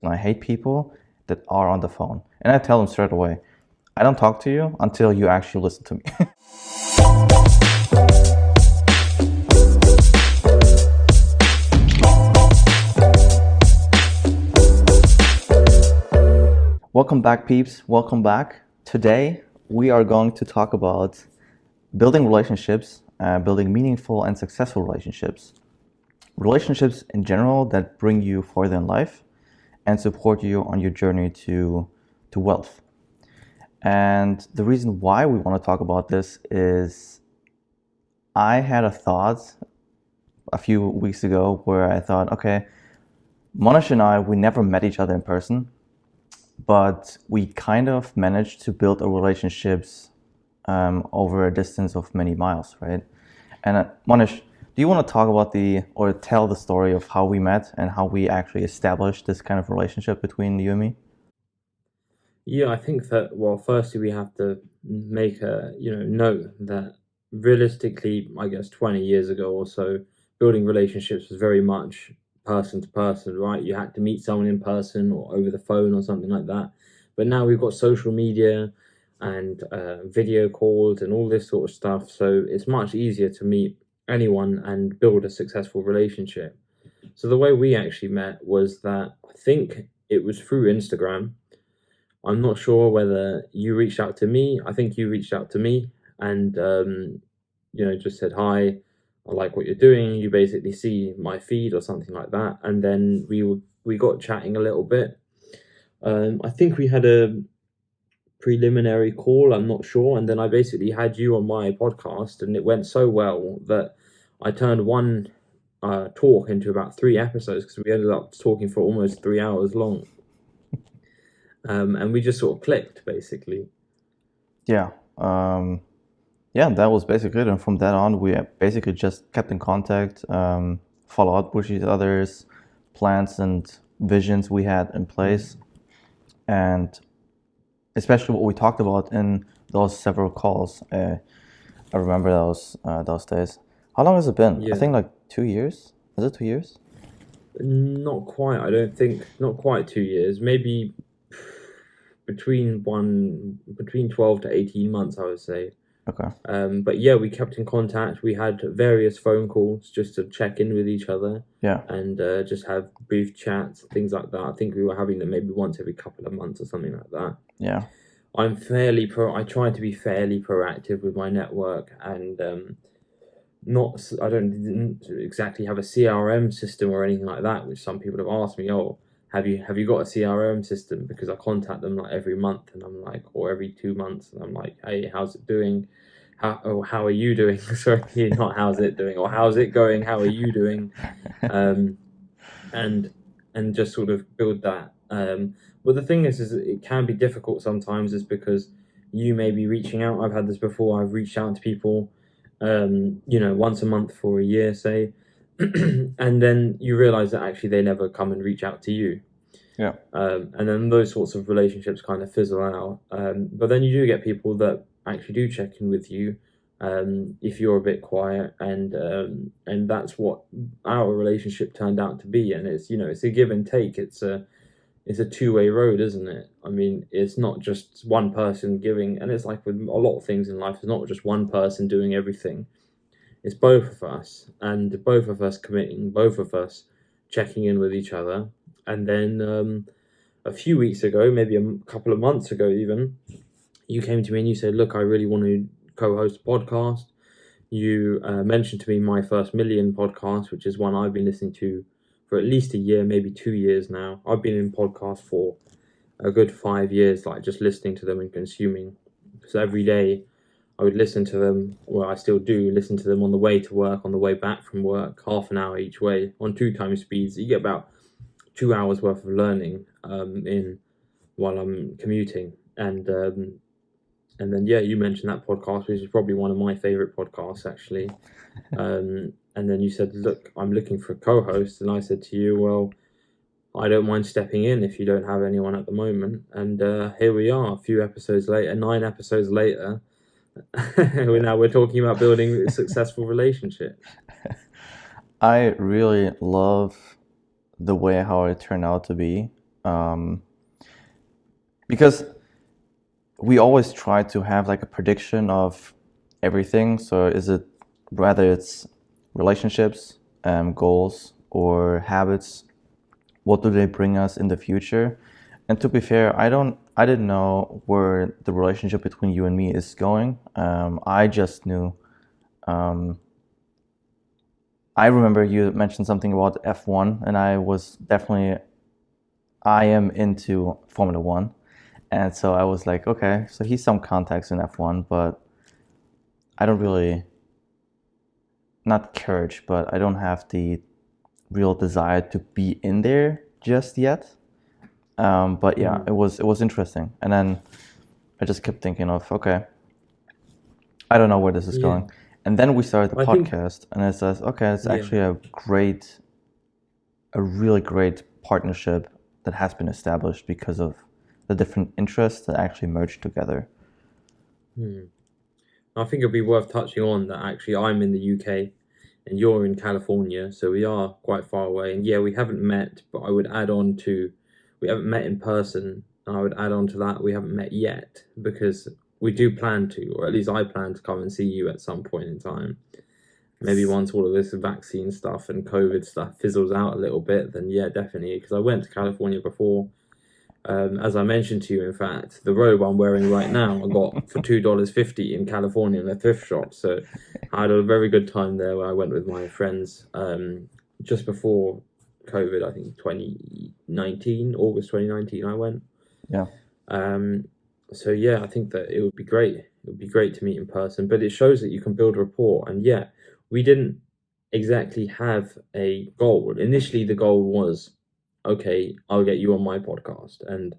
And I hate people that are on the phone. And I tell them straight away, I don't talk to you until you actually listen to me. Welcome back, peeps. Welcome back. Today, we are going to talk about building relationships, building meaningful and successful relationships. Relationships in general that bring you further in life and support you on your journey to wealth. And the reason why we want to talk about this is I had a thought a few weeks ago where I thought, okay, Monish and I, we never met each other in person, but we kind of managed to build a relationships over a distance of many miles, right? And Monish, do you want to talk about or tell the story of how we met and how we actually established this kind of relationship between you and me? Yeah, I think that, well, firstly, we have to make a, note that realistically, I guess 20 years ago or so, building relationships was very much person to person, right? You had to meet someone in person or over the phone or something like that. But now we've got social media and video calls and all this sort of stuff. So it's much easier to meet anyone and build a successful relationship. So the way we actually met was that I think it was through Instagram. I'm not sure whether you reached out to me. I think you reached out to me and, just said, hi, I like what you're doing. You basically see my feed or something like that. And then we got chatting a little bit. I think we had a preliminary call, I'm not sure. And then I basically had you on my podcast, and it went so well that I turned one talk into about 3 episodes because we ended up talking for almost 3 hours long. And we just sort of clicked, basically. Yeah. That was basically it. And from that on, we basically just kept in contact, follow up with each other's plans and visions we had in place. And especially what we talked about in those several calls. I remember those days. How long has it been? Yeah. I think like 2 years. Is it 2 years? Not quite. I don't think. Not quite 2 years. Maybe between 12 to 18 months, I would say. Okay. But yeah, we kept in contact. We had various phone calls just to check in with each other. Yeah. And just have brief chats, things like that. I think we were having them maybe once every couple of months or something like that. Yeah. I try to be fairly proactive with my network, and didn't exactly have a CRM system or anything like that, which some people have asked me, oh, have you got a CRM system? Because I contact them like every month, and I'm like, or every 2 months, and I'm like, hey, how's it doing? How are you doing? Sorry, not how's it doing, or how's it going? How are you doing? And just sort of build that. But the thing is it can be difficult sometimes, is because you may be reaching out. I've had this before. I've reached out to people, once a month for a year, say, and then you realize that actually they never come and reach out to you. Yeah. And then those sorts of relationships kind of fizzle out. But then you do get people that actually do check in with you, if you're a bit quiet, and that's what our relationship turned out to be. And it's a give and take. It's a two-way road, isn't it? I mean, it's not just one person giving, and it's like with a lot of things in life, it's not just one person doing everything. It's both of us, and both of us committing, both of us checking in with each other. And then a few weeks ago, maybe a couple of months ago even, you came to me and you said, look, I really want to co-host a podcast. You mentioned to me My First Million podcast, which is one I've been listening to for at least a year, maybe 2 years now. I've been in podcasts for a good 5 years, like just listening to them and consuming. So every day I would listen to them, well, I still do listen to them on the way to work, on the way back from work, half an hour each way on 2 times speeds. You get about 2 hours worth of learning while I'm commuting. And then, yeah, you mentioned that podcast, which is probably one of my favorite podcasts, actually. And then you said, look, I'm looking for a co-host. And I said to you, well, I don't mind stepping in if you don't have anyone at the moment. And here we are, a few episodes later, 9 episodes later. We're talking about building successful relationships. I really love the way how it turned out to be. Um, because we always try to have like a prediction of everything. So is it whether it's relationships, goals, or habits? What do they bring us in the future? And to be fair, I didn't know where the relationship between you and me is going. I just knew. Um, I remember you mentioned something about F1, and I am into Formula One. And so I was like, okay, so he's some contacts in F1, but I don't really, not courage, but I don't have the real desire to be in there just yet. But yeah, Mm. it was interesting. And then I just kept thinking of, okay, I don't know where this is Yeah, going. And then we started the I think, podcast, and it says, okay, it's yeah. actually a really great partnership that has been established because of the different interests that actually merged together. Hmm. I think it'd be worth touching on that actually I'm in the UK and you're in California, so we are quite far away. And yeah, we haven't met, but I would add on to we haven't met in person, and I would add on to that we haven't met yet because we do plan to, or at least I plan to come and see you at some point in time. Maybe once all of this vaccine stuff and COVID stuff fizzles out a little bit, then yeah, definitely. Because I went to California before. As I mentioned to you, in fact, the robe I'm wearing right now I got for $2.50 in California in a thrift shop. So I had a very good time there where I went with my friends just before COVID, I think 2019, August 2019, I went. Yeah. Um, so yeah, I think that it would be great. It would be great to meet in person, but it shows that you can build rapport. And yeah, we didn't exactly have a goal. Initially, the goal was, okay, I'll get you on my podcast. And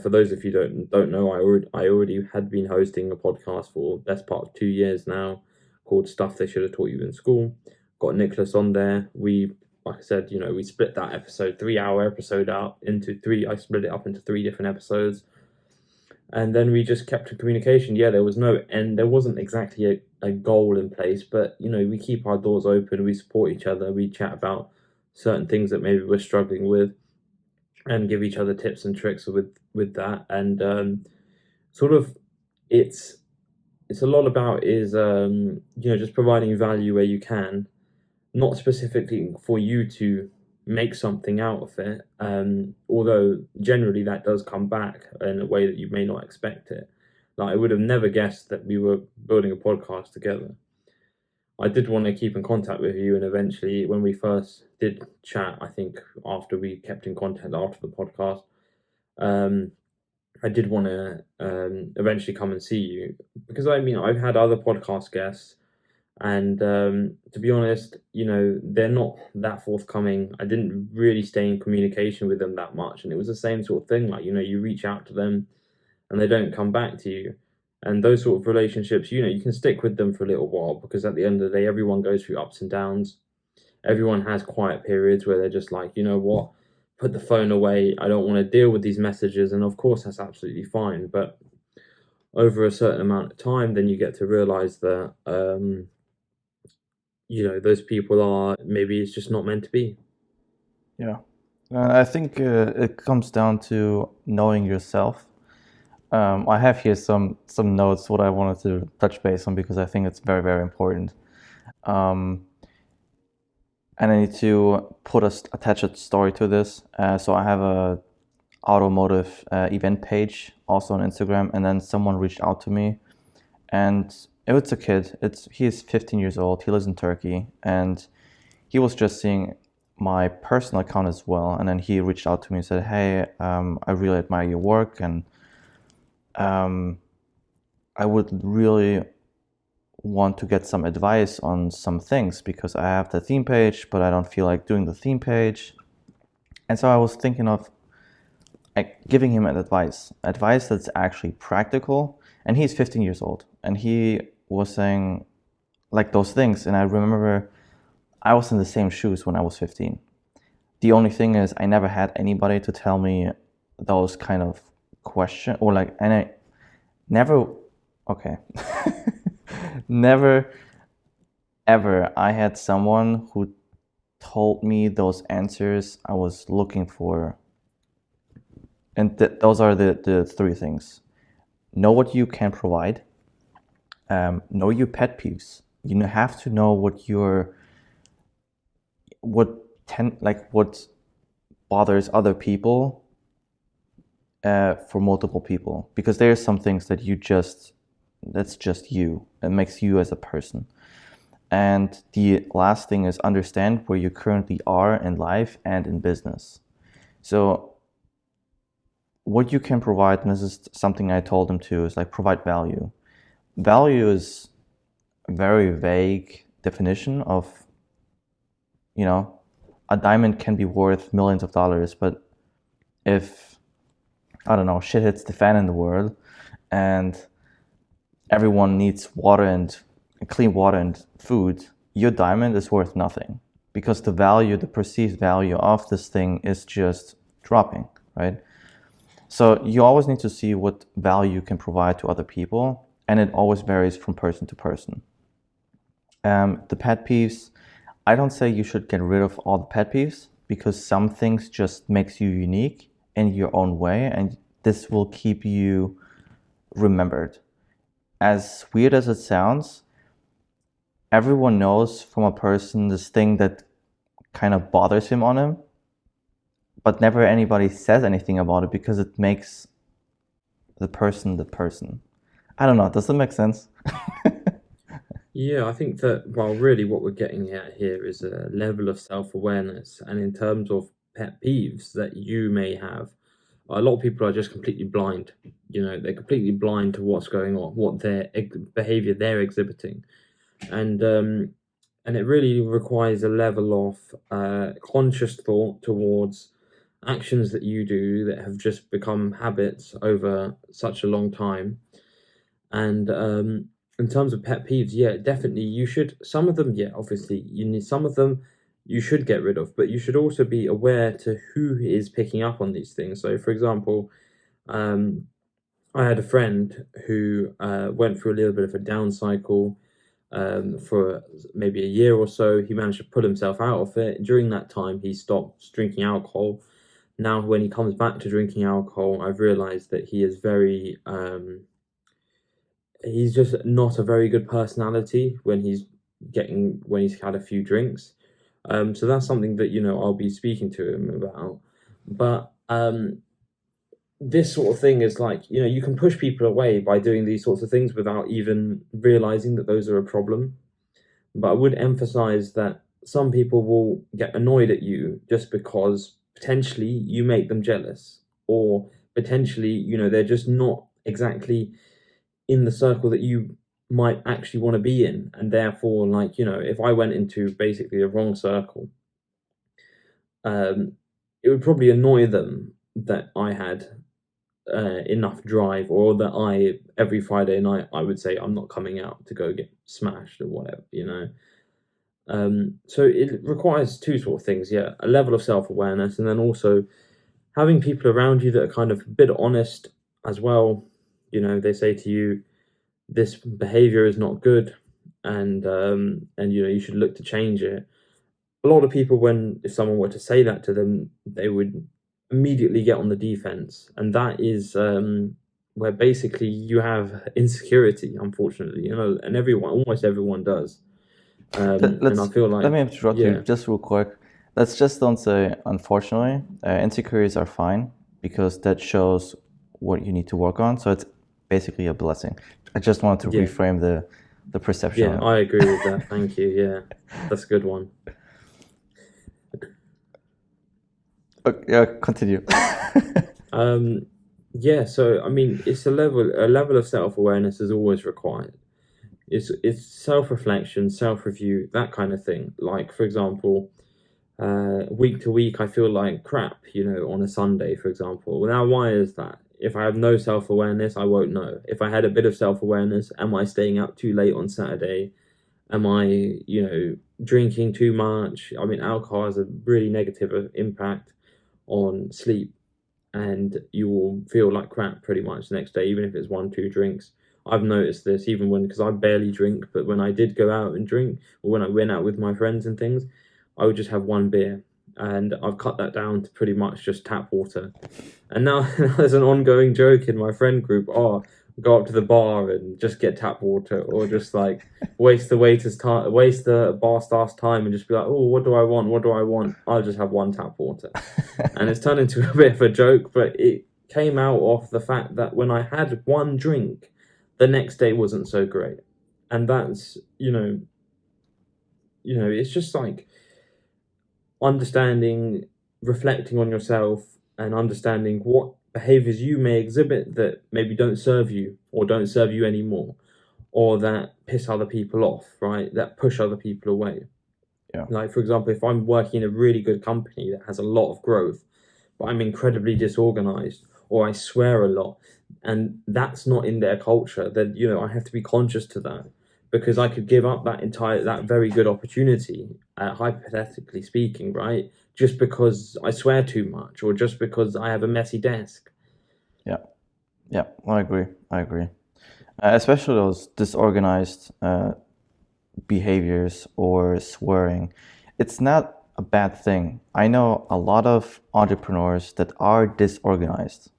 for those of you don't know, I already had been hosting a podcast for the best part of 2 years now, called Stuff They Should Have Taught You in School. Got Niclas on there. Like I said, we split that episode, 3 hour episode out into three. I split it up into three different episodes, and then we just kept in communication. Yeah, there was no end. There wasn't exactly a goal in place, but we keep our doors open. We support each other. We chat about certain things that maybe we're struggling with, and give each other tips and tricks with that. And sort of, it's it's a lot about is just providing value where you can, not specifically for you to make something out of it. Although generally that does come back in a way that you may not expect it. Like I would have never guessed that we were building a podcast together. I did want to keep in contact with you, and eventually, when we first did chat, I think after we kept in contact after the podcast, um, I did want to eventually come and see you because I've had other podcast guests, and to be honest, they're not that forthcoming. I didn't really stay in communication with them that much, and it was the same sort of thing. Like you reach out to them, and they don't come back to you. And those sort of relationships, you can stick with them for a little while because at the end of the day, everyone goes through ups and downs. Everyone has quiet periods where they're just like, you know what, put the phone away. I don't want to deal with these messages. And of course, that's absolutely fine. But over a certain amount of time, then you get to realize that, those people are maybe it's just not meant to be. Yeah. I think it comes down to knowing yourself. I have here some notes what I wanted to touch base on because I think it's very, very important. Um, and I need to attach a story to this. So I have a automotive event page also on Instagram, and then someone reached out to me, and it's a kid. He is 15 years old. He lives in Turkey, and he was just seeing my personal account as well. And then he reached out to me and said, "Hey, I really admire your work, and um, I would really want to get some advice on some things because I have the theme page, but I don't feel like doing the theme page." And so I was thinking of like giving him an advice that's actually practical. And he's 15 years old, and he was saying like those things. And I remember I was in the same shoes when I was 15. The only thing is I never had anybody to tell me those kind of questions, or like, and I never, okay, never ever I had someone who told me those answers I was looking for And those are the three things. Know what you can provide. Know your pet peeves. You have to know what bothers other people for multiple people, because there are some things that's just you. It makes you as a person. And the last thing is understand where you currently are in life and in business. So what you can provide, and this is something I told them too, is like provide value. Value is a very vague definition of, a diamond can be worth millions of dollars, but if, I don't know, shit hits the fan in the world and everyone needs water and clean water and food, your diamond is worth nothing, because the perceived value of this thing is just dropping, right? So you always need to see what value you can provide to other people, and it always varies from person to person. The pet peeves, I don't say you should get rid of all the pet peeves, because some things just makes you unique in your own way, and this will keep you remembered. As weird as it sounds, everyone knows from a person this thing that kind of bothers him on him, but never anybody says anything about it because it makes the person the person. I don't know. Does that make sense? Yeah, I think that, well, really what we're getting at here is a level of self-awareness. And in terms of pet peeves that you may have, a lot of people are just completely blind. They're completely blind to what's going on, what their behavior they're exhibiting. And it really requires a level of conscious thought towards actions that you do that have just become habits over such a long time. And in terms of pet peeves, yeah, definitely you should. Some of them, yeah, obviously you need. Some of them you should get rid of, but you should also be aware to who is picking up on these things. So, for example, um, I had a friend who went through a little bit of a down cycle for maybe a year or so. He managed to pull himself out of it. During that time, he stopped drinking alcohol. Now, when he comes back to drinking alcohol, I've realized that he is very he's just not a very good personality when he's had a few drinks. So that's something that I'll be speaking to him about. But this sort of thing is like, you can push people away by doing these sorts of things without even realizing that those are a problem. But I would emphasize that some people will get annoyed at you just because potentially you make them jealous, or potentially, they're just not exactly in the circle that you might actually want to be in. And therefore, like, if I went into basically the wrong circle, it would probably annoy them that I had enough drive, or that every Friday night I would say I'm not coming out to go get smashed or whatever. So it requires two sort of things, yeah, a level of self-awareness, and then also having people around you that are kind of a bit honest as well. They say to you, this behavior is not good, and you should look to change it. A lot of people, if someone were to say that to them, they would immediately get on the defense, and that is where basically you have insecurity, unfortunately, and almost everyone does. And I feel like, Let me interrupt you yeah, just real quick. Let's just don't say unfortunately. Insecurities are fine, because that shows what you need to work on. So it's basically a blessing. I just wanted to yeah, reframe the perception. yeah, I agree with that. Thank you. Yeah, that's a good one. Yeah, continue. Yeah, so I mean, it's a level of self-awareness is always required. It's self-reflection, self-review, that kind of thing. Like, for example, week to week, I feel like crap, on a Sunday, for example. Well, now, why is that? If I have no self-awareness, I won't know. If I had a bit of self-awareness, am I staying out too late on Saturday? Am I, drinking too much? I mean, alcohol has a really negative impact on sleep, and you will feel like crap pretty much the next day, even if it's 1, 2 drinks. I've noticed this even because I barely drink, but when I did go out and drink, or when I went out with my friends and things, I would just have one beer, and I've cut that down to pretty much just tap water. And now there's an ongoing joke in my friend group. Oh, go up to the bar and just get tap water, or just like waste the bar staff's time, and just be like, oh, what do I want? What do I want? I'll just have one tap water. And it's turned into a bit of a joke, but it came out of the fact that when I had one drink, the next day wasn't so great. And that's, it's just like understanding, reflecting on yourself, and understanding what behaviors you may exhibit that maybe don't serve you or don't serve you anymore, or that piss other people off, right? That push other people away. Yeah. Like, for example, if I'm working in a really good company that has a lot of growth, but I'm incredibly disorganized, or I swear a lot, and that's not in their culture, then, I have to be conscious to that, because I could give up that very good opportunity, hypothetically speaking, right? Just because I swear too much, or just because I have a messy desk. Yeah, I agree. Especially those disorganized behaviors or swearing. It's not a bad thing. I know a lot of entrepreneurs that are disorganized,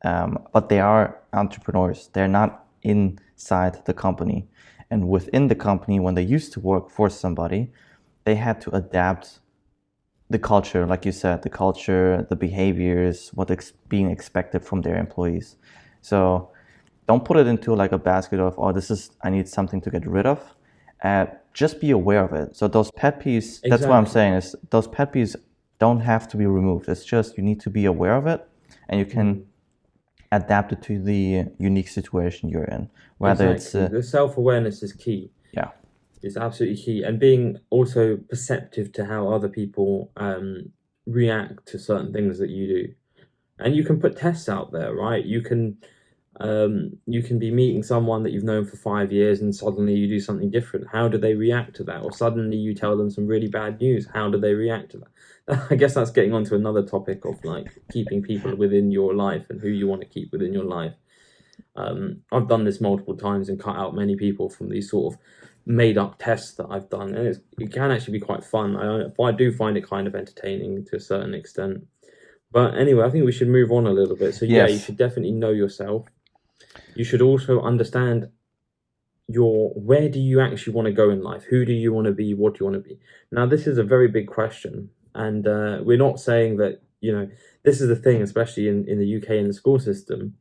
but they are entrepreneurs. They're not inside the company. And within the company, when they used to work for somebody, they had to adapt the culture, like you said, the culture, the behaviors, being expected from their employees. So don't put it into like a basket of, oh, I need something to get rid of. Just be aware of it. So those pet peeves, that's what I'm saying, is those pet peeves don't have to be removed. It's just you need to be aware of it, and you can adapt it to the unique situation you're in. Whether Exactly. The self-awareness is key. Yeah. It's absolutely key. And being also perceptive to how other people react to certain things that you do. And you can put tests out there, right? You can be meeting someone that you've known for 5 years, and suddenly you do something different. How do they react to that? Or suddenly you tell them some really bad news. How do they react to that? I guess that's getting onto another topic of like keeping people within your life and who you want to keep within your life. I've done this multiple times and cut out many people from these sort of made up tests that I've done, and it can actually be quite fun. I do find it kind of entertaining to a certain extent. But anyway, I think we should move on a little bit. So yeah, Yes. you should definitely know yourself. You should also understand where do you actually want to go in life? Who do you want to be? What do you want to be? Now, this is a very big question, and we're not saying that, this is the thing, especially in the UK in the school system.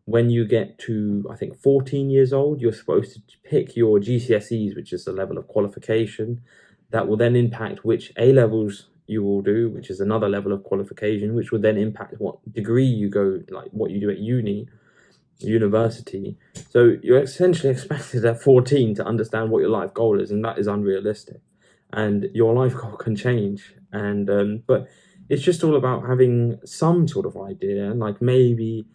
When you get to, I think, 14 years old, you're supposed to pick your GCSEs, which is the level of qualification that will then impact which A levels you will do, which is another level of qualification, which will then impact what degree you go, like what you do at university. So you're essentially expected at 14 to understand what your life goal is, and that is unrealistic. And your life goal can change, and but it's just all about having some sort of idea, like maybe,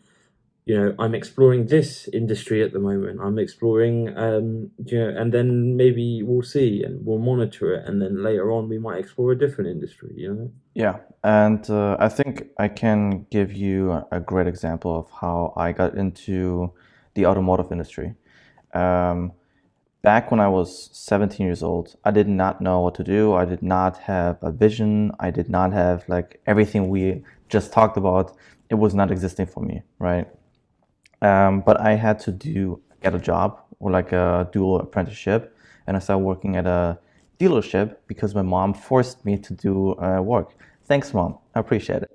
I'm exploring this industry at the moment. I'm exploring, and then maybe we'll see and we'll monitor it, and then later on we might explore a different industry. Yeah, and I think I can give you a great example of how I got into the automotive industry. Back when I was 17 years old, I did not know what to do. I did not have a vision. I did not have like everything we just talked about. It was not existing for me, right? But I had to get a job or like a dual apprenticeship, and I started working at a dealership because my mom forced me to do work. Thanks, Mom. I appreciate it.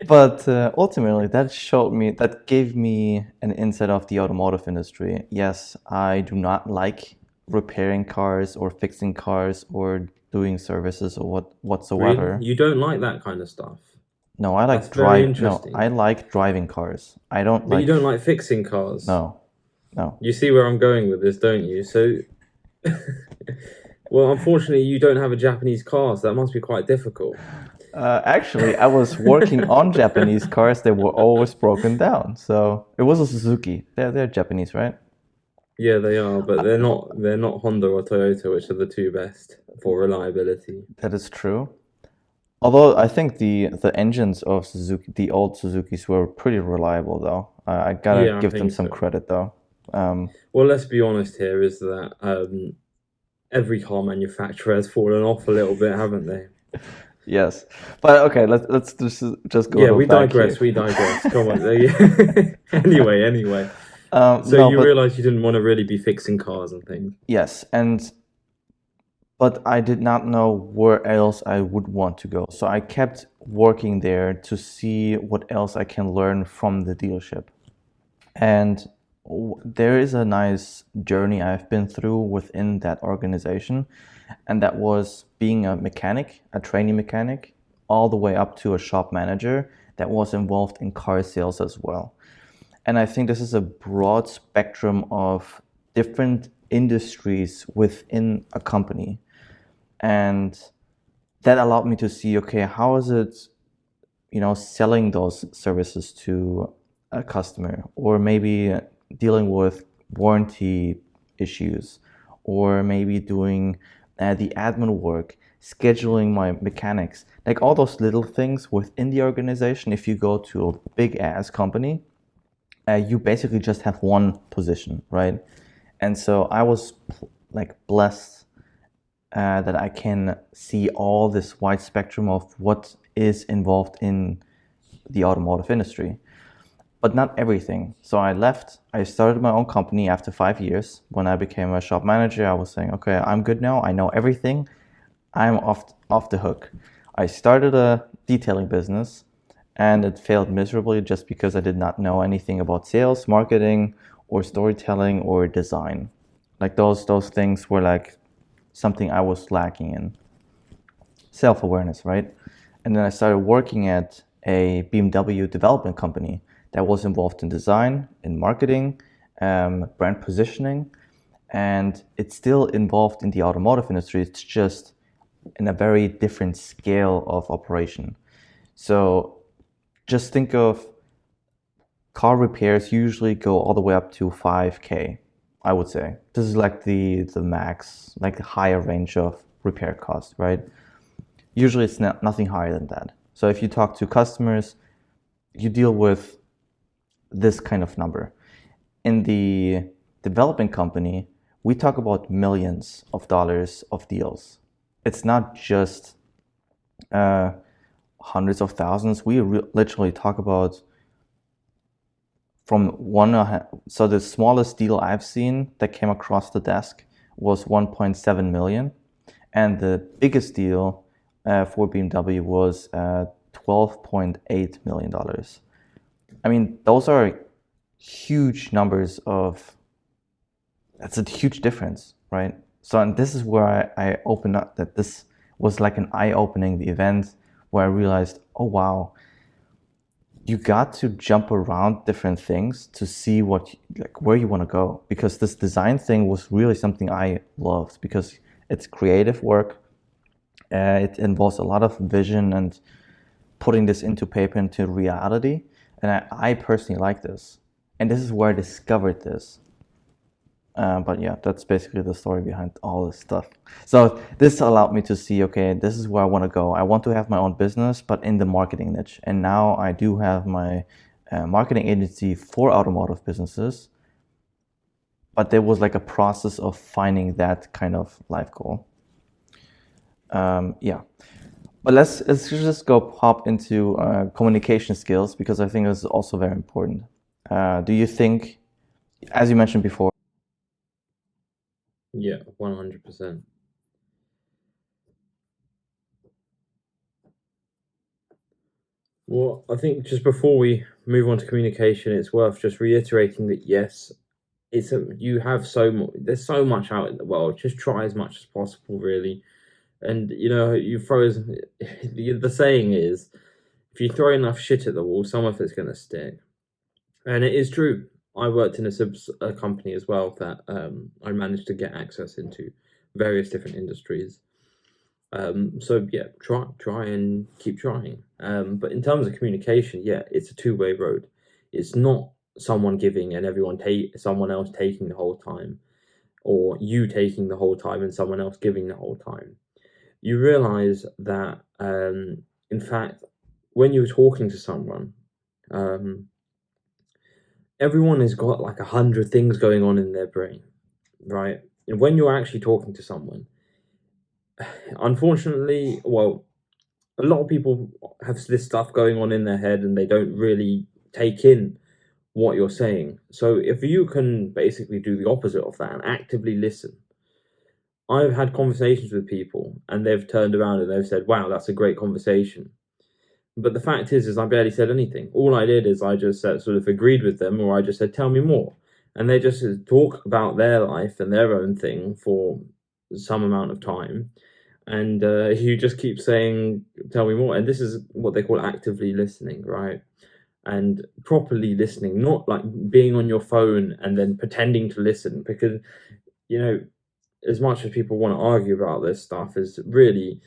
But ultimately, that gave me an insight of the automotive industry. Yes, I do not like repairing cars or fixing cars or doing services or whatsoever. Really? You don't like that kind of stuff? No, I like That's very drive. No, interesting. I like driving cars. I don't But like. you don't like fixing cars? No. You see where I'm going with this, don't you? So, well, unfortunately, you don't have a Japanese car, so that must be quite difficult. Actually, I was working on Japanese cars. They were always broken down. So it was a Suzuki. They're Japanese, right? Yeah, they are, but they're not Honda or Toyota, which are the two best for reliability. That is true. Although I think the engines of Suzuki, the old Suzukis, were pretty reliable, though. I gotta give them some credit, though. Well, let's be honest here, is that every car manufacturer has fallen off a little bit, haven't they? Yes, but okay, let's just go a Yeah, little we back digress. here. We digress. Come on. Yeah. Anyway. So No, you but realized you didn't want to really be fixing cars and things. yes, but I did not know where else I would want to go. So I kept working there to see what else I can learn from the dealership. And there is a nice journey I've been through within that organization, and that was being a mechanic, a trainee mechanic, all the way up to a shop manager that was involved in car sales as well. And I think this is a broad spectrum of different industries within a company. And that allowed me to see, okay, how is it, selling those services to a customer, or maybe dealing with warranty issues, or maybe doing the admin work, scheduling my mechanics, like all those little things within the organization. If you go to a big ass company, you basically just have one position, right? And so I was like blessed that I can see all this wide spectrum of what is involved in the automotive industry, but not everything. So I left. I started my own company after 5 years. When I became a shop manager, I was saying, okay, I'm good now. I know everything. I'm off the hook. I started a detailing business, and it failed miserably just because I did not know anything about sales, marketing, or storytelling or design. Like those things were like something I was lacking in. Self-awareness, right? And then I started working at a BMW development company that was involved in design, in marketing, brand positioning, and it's still involved in the automotive industry. It's just in a very different scale of operation. So just think of car repairs usually go all the way up to 5K, I would say. This is like the max, like the higher range of repair cost, right? Usually it's nothing higher than that. So if you talk to customers, you deal with this kind of number. In the developing company, we talk about millions of dollars of deals. It's not just hundreds of thousands. We literally talk about from one. So the smallest deal I've seen that came across the desk was 1.7 million, and the biggest deal for BMW was $12.8 million. I mean, those are huge numbers of, that's a huge difference, right? So, and this is where I opened up that this was like an eye-opening event where I realized, oh wow, you got to jump around different things to see like where you want to go. Because this design thing was really something I loved because it's creative work. It involves a lot of vision and putting this into paper, into reality. And I personally like this. And this is where I discovered this. But yeah, that's basically the story behind all this stuff. So this allowed me to see, okay, this is where I want to go. I want to have my own business, but in the marketing niche. And now I do have my marketing agency for automotive businesses. But there was like a process of finding that kind of life goal. Yeah. But let's just go hop into communication skills because I think this is also very important. Do you think, as you mentioned before, Yeah, 100%. Well, I think just before we move on to communication, it's worth just reiterating that yes, you have there's so much out in the world. Just try as much as possible, really. And you throw the saying is, if you throw enough shit at the wall, some of it's going to stick. And it is true. I worked in a company as well that I managed to get access into various different industries. So yeah, try and keep trying. But in terms of communication, yeah, it's a two-way road. It's not someone giving and someone else taking the whole time, or you taking the whole time and someone else giving the whole time. You realize that, in fact, when you're talking to someone, um, everyone has got like 100 things going on in their brain, right? And when you're actually talking to someone, unfortunately, well, a lot of people have this stuff going on in their head and they don't really take in what you're saying. So if you can basically do the opposite of that and actively listen, I've had conversations with people and they've turned around and they've said, wow, that's a great conversation. But the fact is I barely said anything. All I did is I just sort of agreed with them, or I just said, tell me more. And they just talk about their life and their own thing for some amount of time. And you just keep saying, tell me more. And this is what they call actively listening, right? And properly listening, not like being on your phone and then pretending to listen. Because, you know, as much as people want to argue about this stuff, is really,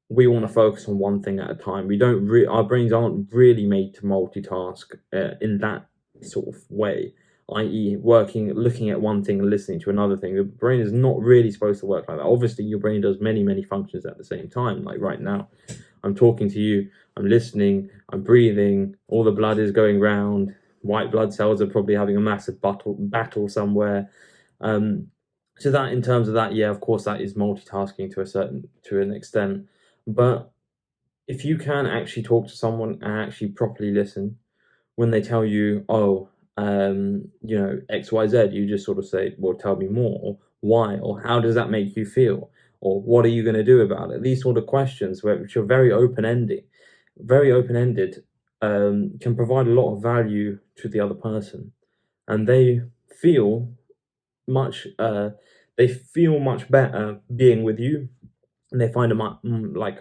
we want to focus on one thing at a time. We don't our brains aren't really made to multitask in that sort of way, i.e. looking at one thing and listening to another thing. The brain is not really supposed to work like that. Obviously your brain does many functions at the same time. Like right now, I'm talking to you, I'm listening, I'm breathing, all the blood is going round, white blood cells are probably having a massive battle somewhere. So that, in terms of that, yeah, of course that is multitasking to an extent. But if you can actually talk to someone and actually properly listen, when they tell you, oh, X, Y, Z, you just sort of say, well, tell me more, or why, or how does that make you feel, or what are you going to do about it? These sort of questions, which are very open-ended, can provide a lot of value to the other person, and they feel much better being with you, and they find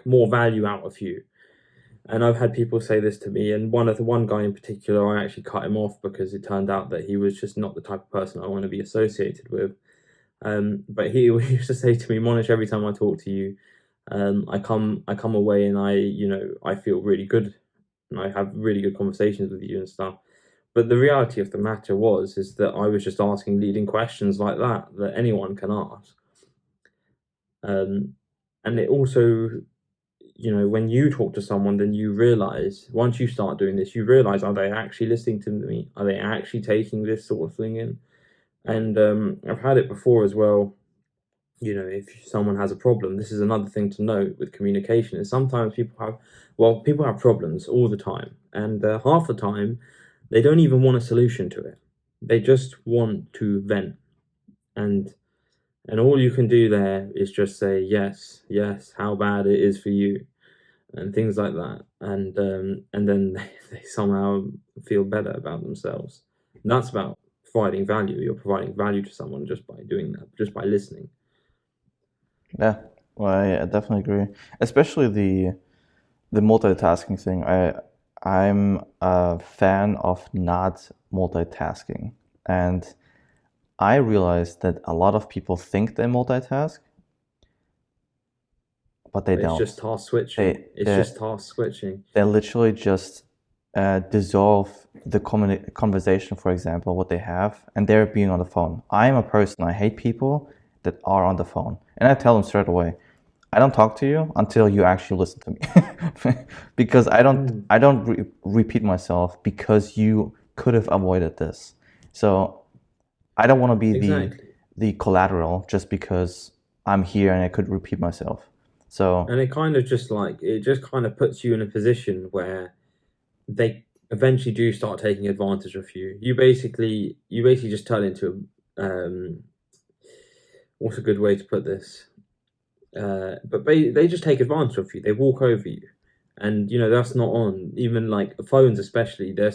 more value out of you. And I've had people say this to me, and one guy in particular, I actually cut him off because it turned out that he was just not the type of person I want to be associated with. But he used to say to me, Monish, every time I talk to you, I come away and I feel really good, and I have really good conversations with you and stuff. But the reality of the matter is that I was just asking leading questions like that anyone can ask. And it also, when you talk to someone, then you realize, once you start doing this, you realize, are they actually listening to me? Are they actually taking this sort of thing in? And I've had it before as well. If someone has a problem, this is another thing to note with communication, is sometimes people have problems all the time. And half the time, they don't even want a solution to it. They just want to vent. And all you can do there is just say, yes, how bad it is for you, and things like that. And then they somehow feel better about themselves. And that's about providing value. You're providing value to someone just by doing that, just by listening. Yeah, well, I definitely agree. Especially the multitasking thing. I'm a fan of not multitasking, and I realized that a lot of people think they multitask, but they don't. It's just task switching. Just task switching. They literally just dissolve the conversation, for example, what they have, and they're being on the phone. I am a person, I hate people that are on the phone. And I tell them straight away, I don't talk to you until you actually listen to me. Because I don't repeat myself because you could have avoided this. So I don't want to be the collateral just because I'm here and I could repeat myself. So, and it just kind of puts you in a position where they eventually do start taking advantage of you. You basically just turn into what's a good way to put this? But they just take advantage of you. They walk over you, and that's not on. Even like phones, especially, the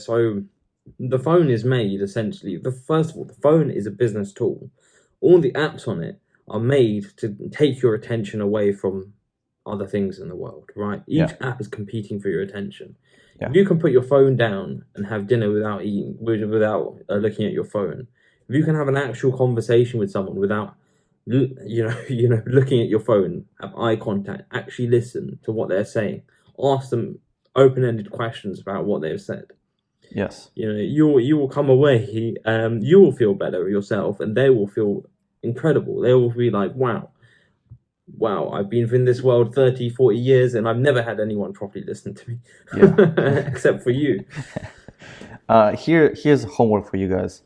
phone is made essentially. First of all, the phone is a business tool. All the apps on it are made to take your attention away from other things in the world, right? Each app is competing for your attention. Yeah. If you can put your phone down and have dinner without looking at your phone, if you can have an actual conversation with someone without looking at your phone, have eye contact, actually listen to what they're saying, ask them open-ended questions about what they've said. Yes. You will come away, you will feel better yourself, and they will feel incredible. They will be like, wow, I've been in this world 30, 40 years and I've never had anyone properly listen to me. Yeah. Except for you. Here's homework for you guys.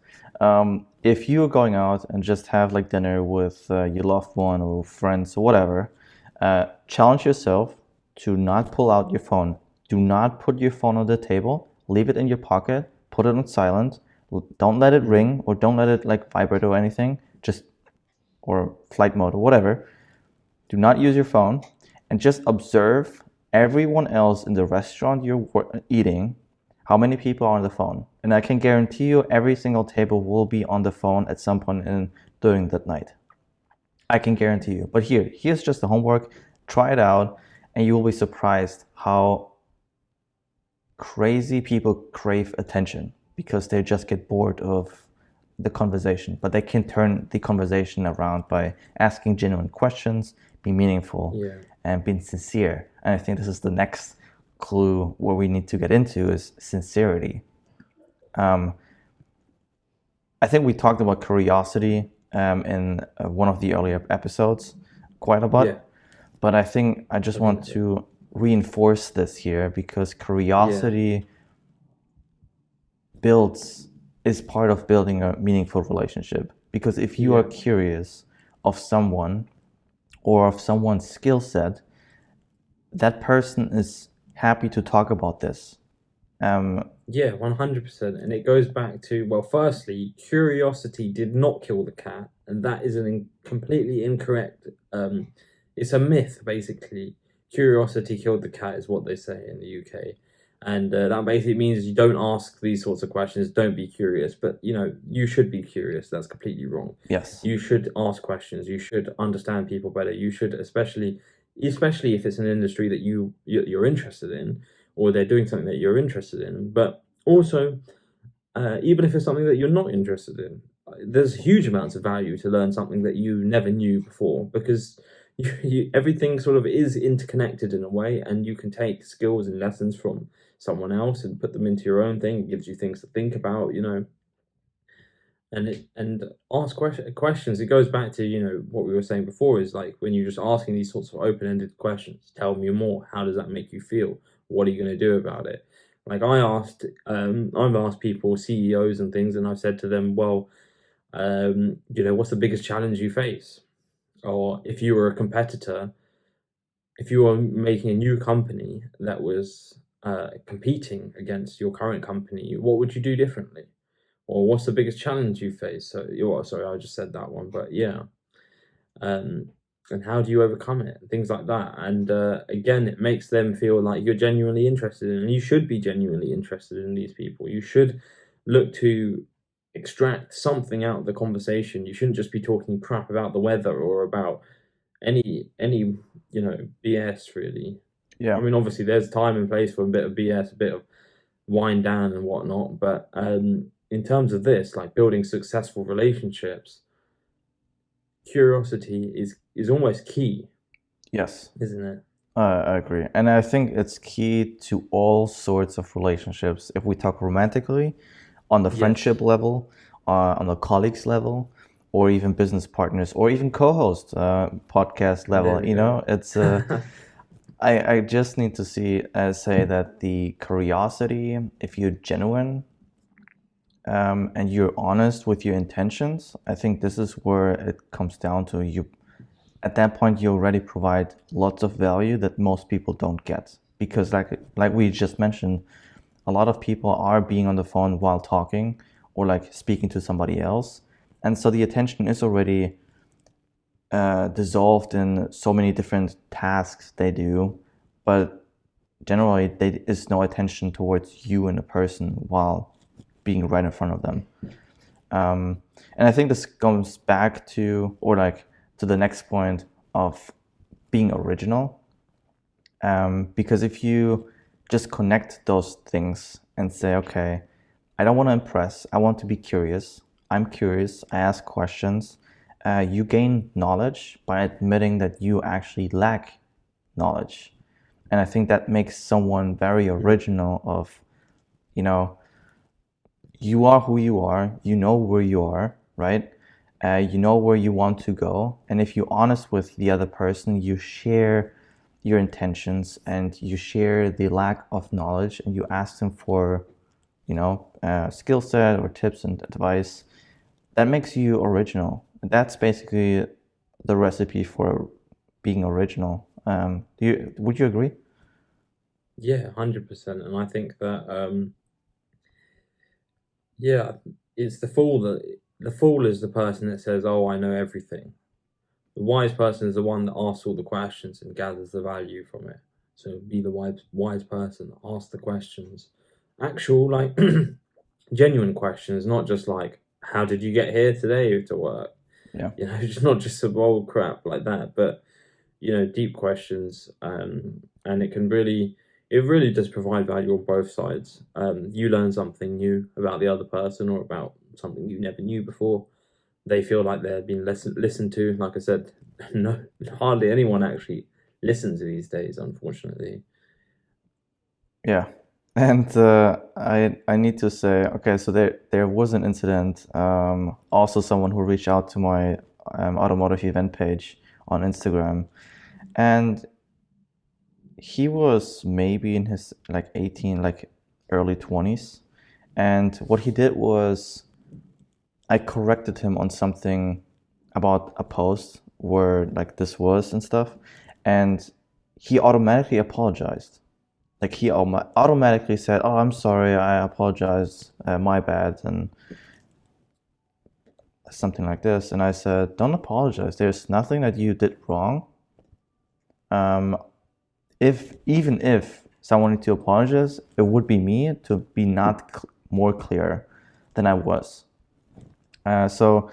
If you're going out and just have like dinner with your loved one or friends or whatever, challenge yourself to not pull out your phone. Do not put your phone on the table. Leave it in your pocket. Put it on silent. Don't let it ring, or don't let it like vibrate or anything. Or flight mode or whatever. Do not use your phone, and just observe everyone else in the restaurant you're eating. How many people are on the phone? And I can guarantee you every single table will be on the phone at some point during that night. I can guarantee you. But here's just the homework. Try it out, and you will be surprised how crazy people crave attention, because they just get bored of the conversation. But they can turn the conversation around by asking genuine questions, be meaningful, and being sincere. And I think this is the next clue where we need to get into is sincerity. I think we talked about curiosity in one of the earlier episodes quite a lot. But I think I just want to reinforce this here, because curiosity is part of building a meaningful relationship. Because if you are curious of someone or of someone's skill set, that person is happy to talk about this. 100%. And it goes back to, well, firstly, curiosity did not kill the cat, and that is completely incorrect. It's a myth, basically. Curiosity killed the cat is what they say in the UK. And that basically means you don't ask these sorts of questions, don't be curious. But, you should be curious. That's completely wrong. Yes. You should ask questions. You should understand people better. You should, especially if it's an industry that you're interested in, or they're doing something that you're interested in. But also, even if it's something that you're not interested in, there's huge amounts of value to learn something that you never knew before, because everything sort of is interconnected in a way, and you can take skills and lessons from someone else and put them into your own thing. It gives you things to think about, and ask questions. It goes back to, what we were saying before, is like when you're just asking these sorts of open-ended questions. Tell me more. How does that make you feel? What are you going to do about it? Like I've asked people, CEOs and things, and I've said to them, well, what's the biggest challenge you face? Or if you were a competitor, if you were making a new company that was competing against your current company, what would you do differently? Or what's the biggest challenge you face? Sorry, I just said that one, but yeah. And how do you overcome it? Things like that. And again, it makes them feel like you're genuinely interested in, and you should be genuinely interested in these people. You should look to extract something out of the conversation. You shouldn't just be talking crap about the weather or about any BS, really. Yeah. I mean, obviously there's time and place for a bit of BS, a bit of wind down and whatnot, but in terms of this, like building successful relationships, curiosity is almost key. Yes. Isn't it? I agree. And I think it's key to all sorts of relationships. If we talk romantically, on the friendship level, on the colleagues level, or even business partners, or even co-host podcast level, it's I just need to say that the curiosity, if you're genuine and you're honest with your intentions, I think this is where it comes down to. You at that point, you already provide lots of value that most people don't get, because like we just mentioned, a lot of people are being on the phone while talking or like speaking to somebody else, and so the attention is already dissolved in so many different tasks they do, but generally there is no attention towards you and a person while being right in front of them. And I think this comes back to, or like to the next point of being original, because if you just connect those things and say, okay, I don't want to impress, I want to be curious, I'm curious, I ask questions, you gain knowledge by admitting that you actually lack knowledge. And I think that makes someone very original of, you are who you are, you know where you are, right? You know where you want to go. And if you're honest with the other person, you share your intentions and you share the lack of knowledge, and you ask them for, skill set or tips and advice. That makes you original. That's basically the recipe for being original. Would you agree? Yeah, 100%. And I think that yeah, it's the fool is the person that says, "Oh, I know everything." The wise person is the one that asks all the questions and gathers the value from it. So be the wise person. Ask the questions, actual like genuine questions, not just like, "How did you get here today to work?" Yeah. It's not just some old crap like that, but deep questions. And it really does provide value on both sides. You learn something new about the other person or about something you never knew before. They feel like they're being listened to. Like I said, no, hardly anyone actually listens these days, unfortunately. Yeah. And I need to say, okay, so there was an incident. Also, someone who reached out to my automotive event page on Instagram, and he was maybe in his like 18, like early 20s. And what he did was I corrected him on something about a post where like this was and stuff, and he automatically apologized. Like he automatically said, "Oh, I'm sorry, I apologize, my bad," and something like this. And I said, "Don't apologize. There's nothing that you did wrong. Um, if even if someone need to apologize, it would be me to be not more clear than I was. So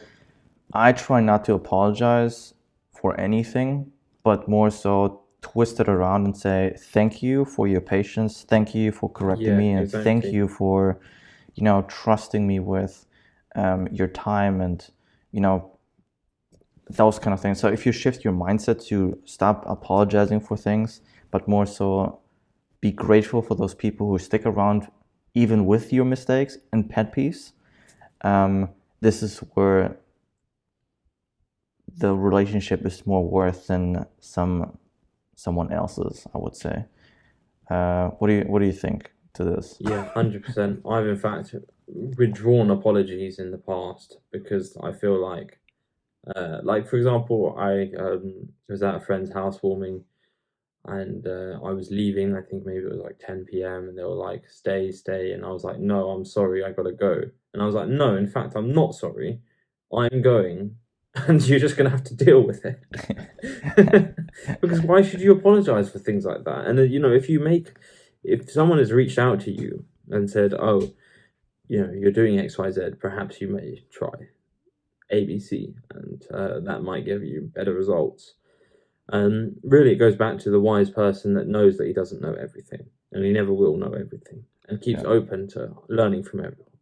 I try not to apologize for anything, but more so twist it around and say thank you for your patience, thank you for correcting Yeah, me, and thank exactly. you for, trusting me with your time and, you know, those kind of things. So if you shift your mindset to stop apologizing for things, but more so be grateful for those people who stick around even with your mistakes and pet peeves, um, this is where the relationship is more worth than someone else's, I would say. What do you think to this? Yeah, 100%. I've in fact withdrawn apologies in the past because I feel like for example, I was at a friend's housewarming and I was leaving. I think maybe it was like 10 p.m. and they were like, "Stay, stay," and I was like, "No, I'm sorry, I gotta go." And I was like, "No, in fact, I'm not sorry. I'm going, and you're just gonna have to deal with it." Because why should you apologize for things like that? And if someone has reached out to you and said, "Oh, you're doing X, Y, Z, perhaps you may try ABC, and that might give you better results." Really, it goes back to the wise person that knows that he doesn't know everything, and he never will know everything, and keeps Yeah, open to learning from everyone,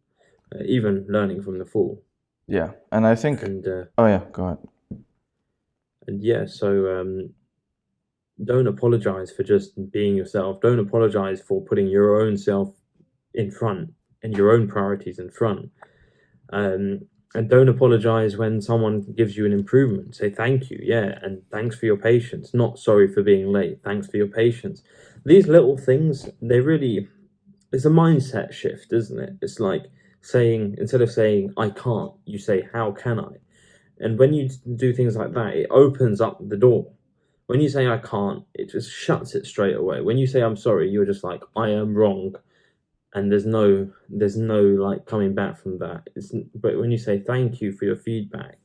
even learning from the fool. yeah, and I think. And Oh yeah, go ahead. yeah, so don't apologize for just being yourself. Don't apologize for putting your own self in front and your own priorities in front. Um, and don't apologize when someone gives you an improvement. Say thank you, yeah, and thanks for your patience. Not sorry for being late. Thanks for your patience. These little things, it's a mindset shift, isn't it? It's like saying, instead of saying I can't, you say how can I? And when you do things like that, it opens up the door. When you say I can't, it just shuts it straight away. When you say I'm sorry, you're just like I am wrong, and there's no like coming back from that. But when you say thank you for your feedback,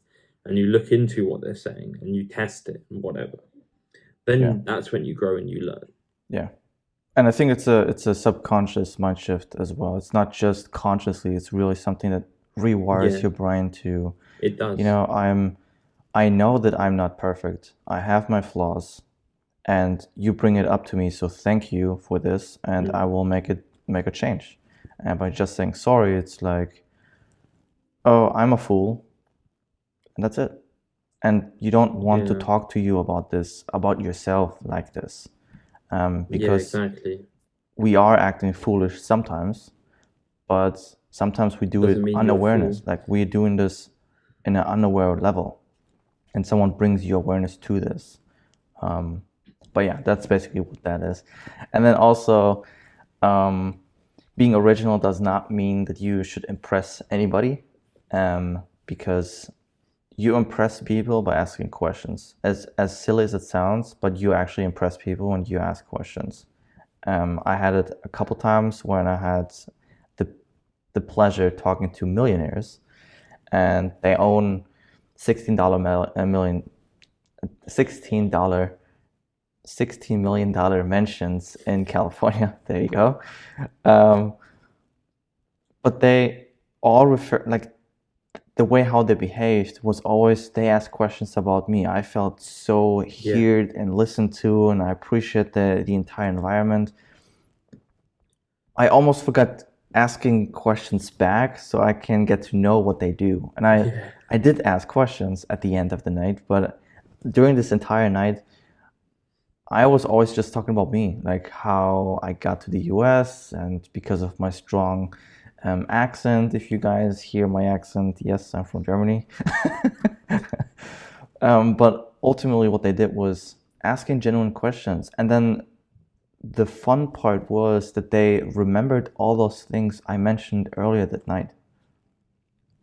and you look into what they're saying and you test it and whatever, Yeah, then that's when you grow and you learn. yeah, and I think it's a subconscious mind shift as well. It's not just consciously. It's really something that rewires Yeah, your brain to, it you does. know, I know that I'm not perfect. I have my flaws, and you bring it up to me. So thank you for this, and I Mm. will make a change. And by just saying sorry, it's like, oh, I'm a fool, and that's it. And you don't want to Yeah, talk to you about this, about yourself like this, yeah, because exactly. we are acting foolish sometimes, but sometimes we do it Doesn't mean you're a unawareness. fool. Like we're doing this in an unaware level, and someone brings you awareness to this. Um, but yeah, that's basically what that is. And then also, um, being original does not mean that you should impress anybody, because you impress people by asking questions. As silly as it sounds, but you actually impress people when you ask questions. I had it a couple times when I had the the pleasure talking to millionaires, and they own $16 $16 million mansions in California. There you go. Um, but they all refer, like, the way how they behaved was always they asked questions about me. I felt so Yeah. heard and listened to, and I appreciate the entire environment. I almost forgot asking questions back so I can get to know what they do. And Yeah. I did ask questions at the end of the night, but during this entire night, I was always just talking about me, like how I got to the US, and because of my strong accent. If you guys hear my accent, yes, I'm from Germany. But ultimately, what they did was asking genuine questions. And then the fun part was that they remembered all those things I mentioned earlier that night.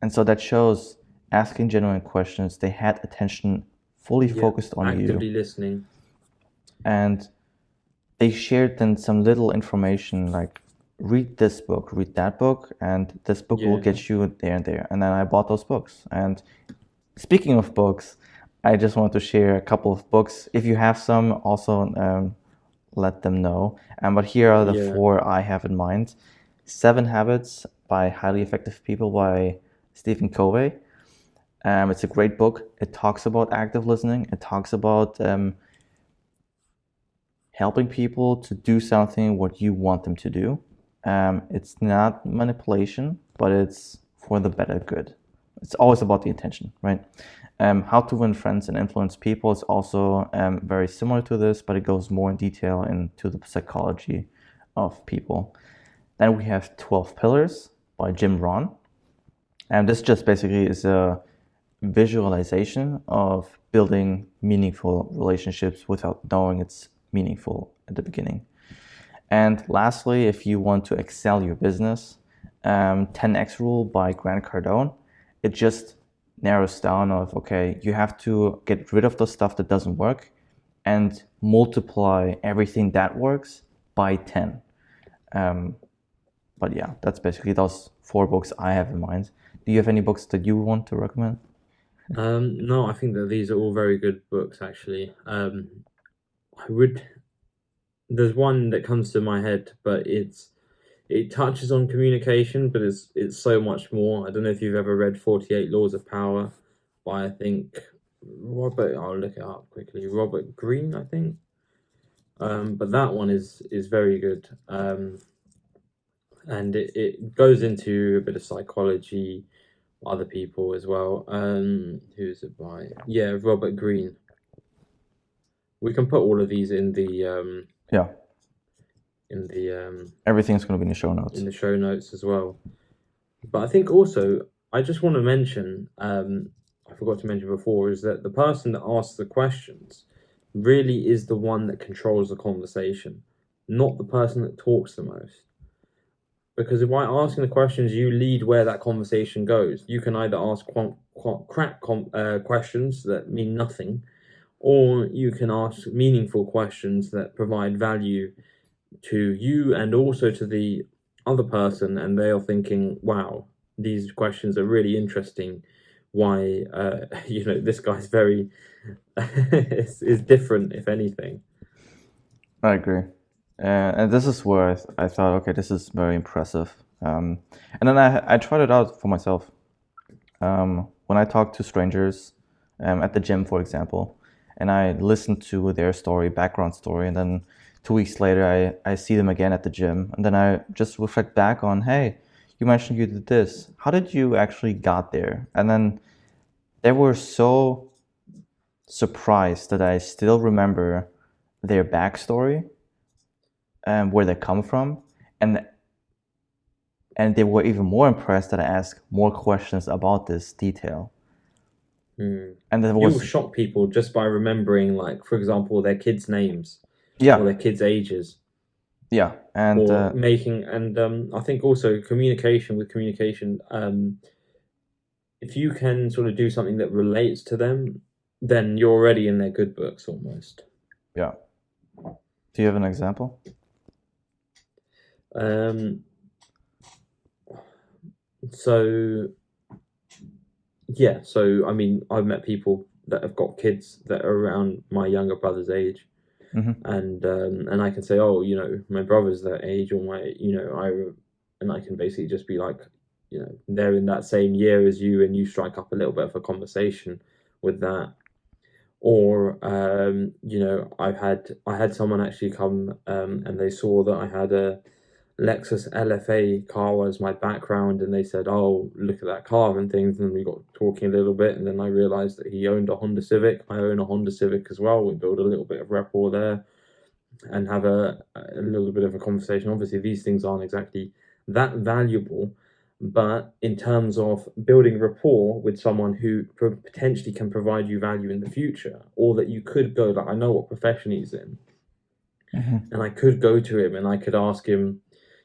And so that shows asking genuine questions, they had attention fully Yeah. focused on Actively you. listening. And they shared then some little information like read this book, read that book, and this book will Yeah. get you there and there. And then I bought those books. And speaking of books, I just wanted to share a couple of books. If you have some, also let them know. But here are the Yeah. 4 I have in mind. 7 Habits by Highly Effective People by Stephen Covey. It's a great book. It talks about active listening. It talks about helping people to do something what you want them to do. It's not manipulation, but it's for the better good. It's always about the intention, right? How to Win Friends and Influence People is also very similar to this, but it goes more in detail into the psychology of people. Then we have 12 Pillars by Jim Rohn. And this just basically is a visualization of building meaningful relationships without knowing it's meaningful at the beginning. And lastly, if you want to excel your business, 10X Rule by Grant Cardone. It just narrows down of, okay, you have to get rid of the stuff that doesn't work and multiply everything that works by 10. But yeah, that's basically those 4 books I have in mind. Do you have any books that you want to recommend? No, I think that these are all very good books, actually. I would. There's one that comes to my head, but it touches on communication, but it's so much more. I don't know if you've ever read 48 Laws of Power by, I think, Robert. I'll look it up quickly. Robert Greene, I think. But that one is very good. And it goes into a bit of psychology, other people as well. Who is it by? Yeah, Robert Greene. We can put all of these in the Yeah, everything's going to be in the show notes. in the show notes as well. But I think also I just want to mention, I forgot to mention before, is that the person that asks the questions really is the one that controls the conversation, not the person that talks the most. Because by asking the questions, you lead where that conversation goes. You can either ask questions that mean nothing, or you can ask meaningful questions that provide value to you and also to the other person, and they are thinking, wow, these questions are really interesting. Why, this guy's very is different, if anything. I agree. And this is where I thought, okay, this is very impressive. And then I tried it out for myself. When I talk to strangers at the gym, for example, and I listen to their story, background story, and then 2 weeks later I see them again at the gym, and then I just reflect back on, hey, you mentioned you did this. How did you actually got there? And then they were so surprised that I still remember their backstory and where they come from, and they were even more impressed that I asked more questions about this detail. And there You'll was shock people just by remembering, like, for example, their kids' names or yeah their kids' ages, yeah and or making. And I think also communication. If you can sort of do something that relates to them, then you're already in their good books almost. yeah. Do you have an example? Um, so yeah, so I mean, I've met people that have got kids that are around my younger brother's age, Hmm. and I can say, oh, you know, my brother's that age, or my, you know, and I can basically just be like, you know, they're in that same year as you, and you strike up a little bit of a conversation with that. Or you know, I had someone actually come, and they saw that I had a Lexus LFA car as my background, and they said, "Oh, look at that car," and things. And we got talking a little bit, and then I realized that he owned a Honda Civic. I own a Honda Civic as well. We build a little bit of rapport there, and have a little bit of a conversation. Obviously, these things aren't exactly that valuable, but in terms of building rapport with someone who potentially can provide you value in the future, or that you could go, like, I know what profession he's in, Hmm. and I could go to him and I could ask him.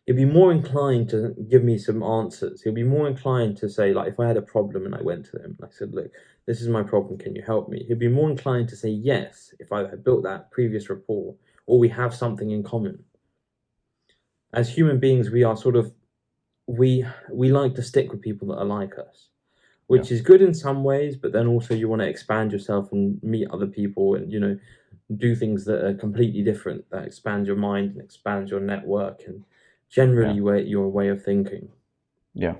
He'll be more inclined to give me some answers. He'll be more inclined to say, like, if I had a problem and I went to him and I said, look, this is my problem, can you help me? He'll be more inclined to say yes if I had built that previous rapport, or we have something in common. As human beings, we are sort of, we like to stick with people that are like us, Yeah. which is good in some ways, but then also you want to expand yourself and meet other people, and, you know, do things that are completely different, that expand your mind and expand your network and generally Yeah. your way of thinking. Yeah.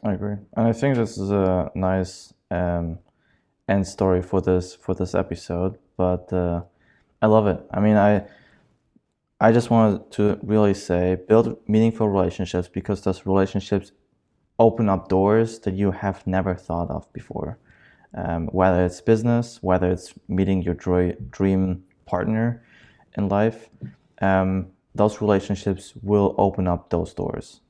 I agree, and I think this is a nice end story for this episode. But I love it. I mean, I just wanted to really say build meaningful relationships, because those relationships open up doors that you have never thought of before. Whether it's business, whether it's meeting your dream partner in life, those relationships will open up those doors.